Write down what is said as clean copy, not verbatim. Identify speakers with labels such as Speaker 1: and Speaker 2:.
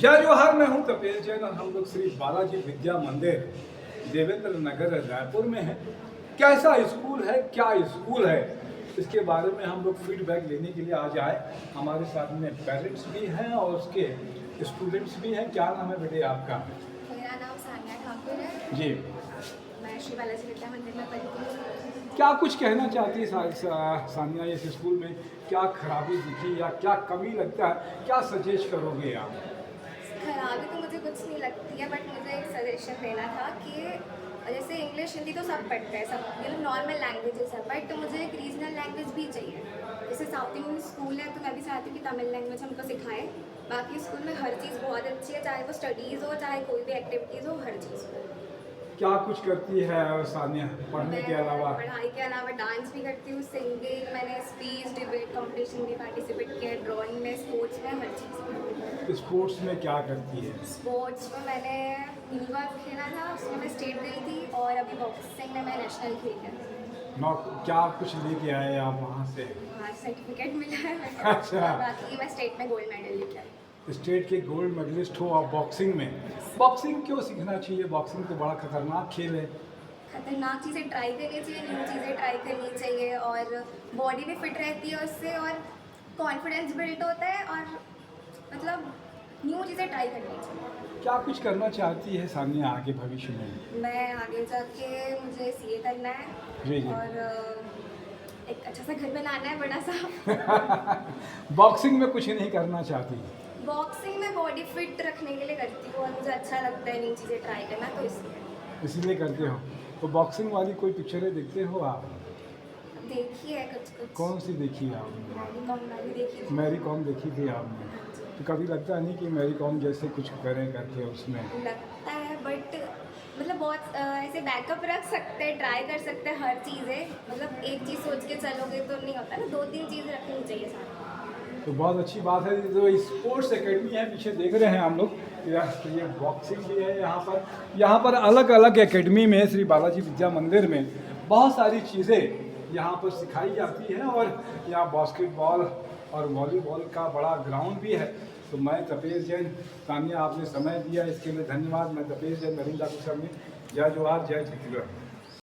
Speaker 1: जय जोहार, मैं हूं तपेश जैन और हम लोग श्री बालाजी विद्या मंदिर देवेंद्र नगर रायपुर में है। कैसा स्कूल है, क्या स्कूल है, इसके बारे में हम लोग फीडबैक लेने के लिए आज आए। हमारे साथ में पेरेंट्स भी हैं और उसके स्टूडेंट्स भी हैं। क्या नाम है बेटे आपका?
Speaker 2: मेरा नाम सानिया ठाकुर है
Speaker 1: जी।
Speaker 2: मैं श्री बालाजी विद्या मंदिर में पढ़ती हूँ।
Speaker 1: क्या कुछ कहना चाहती है सानिया, इस स्कूल में क्या खराबी दिखी या क्या कमी लगता है, क्या सजेस्ट करोगे आप?
Speaker 2: खराबी तो मुझे कुछ नहीं लगती है, बट मुझे एक सजेशन देना था कि जैसे इंग्लिश हिंदी तो सब पढ़ते हैं, सब मतलब नॉर्मल लैंग्वेजेस है, बट मुझे एक रीजनल लैंग्वेज भी चाहिए। जैसे साउथ इंडियन स्कूल है तो मैं भी चाहती हूँ कि तमिल लैंग्वेज हमको सिखाएं। बाकी स्कूल में हर चीज़ बहुत अच्छी है, चाहे वो स्टडीज़ हो चाहे कोई भी एक्टिविटीज़ हो, हर चीज़ हो।
Speaker 1: क्या कुछ करती है सानिया पढ़ने के अलावा?
Speaker 2: पढ़ाई के अलावा डांस भी करती हूँ, सिंगिंग, मैंने स्पीच डिबेट कंपटीशन में पार्टिसिपेट किया, ड्राइंग में, स्पोर्ट्स में, हर चीज़ में।
Speaker 1: स्पोर्ट्स में क्या करती है?
Speaker 2: स्पोर्ट्स में मैंने मिनी गोल्फ खेला था, उसमें मैं स्टेट गई थी, और अभी बॉक्सिंग में मैं नेशनल खेल है।
Speaker 1: क्या कुछ लेके आए आप वहाँ से?
Speaker 2: हाँ, सर्टिफिकेट मिला है।
Speaker 1: अच्छा।
Speaker 2: बाकी मैं स्टेट में गोल्ड मेडल लेके आई।
Speaker 1: स्टेट के गोल्ड मेडलिस्ट हो आप बॉक्सिंग में। बॉक्सिंग क्यों सीखना चाहिए? बॉक्सिंग तो बड़ा खतरनाक खेल है।
Speaker 2: खतरनाक चीज़ें ट्राई करनी चाहिए, न्यू चीज़ें ट्राई करनी चाहिए, और बॉडी भी फिट रहती है उससे, और कॉन्फिडेंस बिल्ड होता है, और मतलब न्यू चीज़ें ट्राई करनी चाहिए।
Speaker 1: क्या कुछ करना चाहती है सानिया आगे भविष्य में?
Speaker 2: मैं आगे जाके मुझे सीए करना है।
Speaker 1: जी जी।
Speaker 2: और एक अच्छा सा घर बनाना है, बड़ा सा।
Speaker 1: बॉक्सिंग में कुछ नहीं करना चाहती?
Speaker 2: बॉक्सिंग में बॉडी फिट रखने के लिए करती हूँ, और मुझे अच्छा लगता है नई चीज़ें ट्राई करना, तो
Speaker 1: इसीलिए करते हो। तो बॉक्सिंग वाली कोई पिक्चरें देखते हो आप?
Speaker 2: देखी है कुछ कुछ।
Speaker 1: कौन सी देखी है आपने?
Speaker 2: मैरी कॉम वाली देखी थी।
Speaker 1: मैरी कॉम देखी थी आपने? तो कभी लगता नहीं कि मैरी कॉम जैसे कुछ करें करके उसमें?
Speaker 2: लगता है, बट मतलब बहुत ऐसे बैकअप रख सकते हैं, ट्राई कर सकते हैं हर चीज़ें। मतलब एक चीज़ सोच के चलोगे तो नहीं होता ना, 2-3 चीज़ रखनी चाहिए साथ।
Speaker 1: तो बहुत अच्छी बात है। जो स्पोर्ट्स एकेडमी है पीछे देख रहे हैं हम लोग, ये बॉक्सिंग भी है यहाँ पर अलग अलग एकेडमी में श्री बालाजी विद्या मंदिर में बहुत सारी चीज़ें यहाँ पर सिखाई जाती हैं, और यहाँ बास्केटबॉल और वॉलीबॉल का बड़ा ग्राउंड भी है। तो मैं तपेश जैन, सानिया आपने समय दिया इसके लिए धन्यवाद। मैं तपेश जैन, नरेंद्र ठाकुर। जय जोहार, जय छत्तीसगढ़।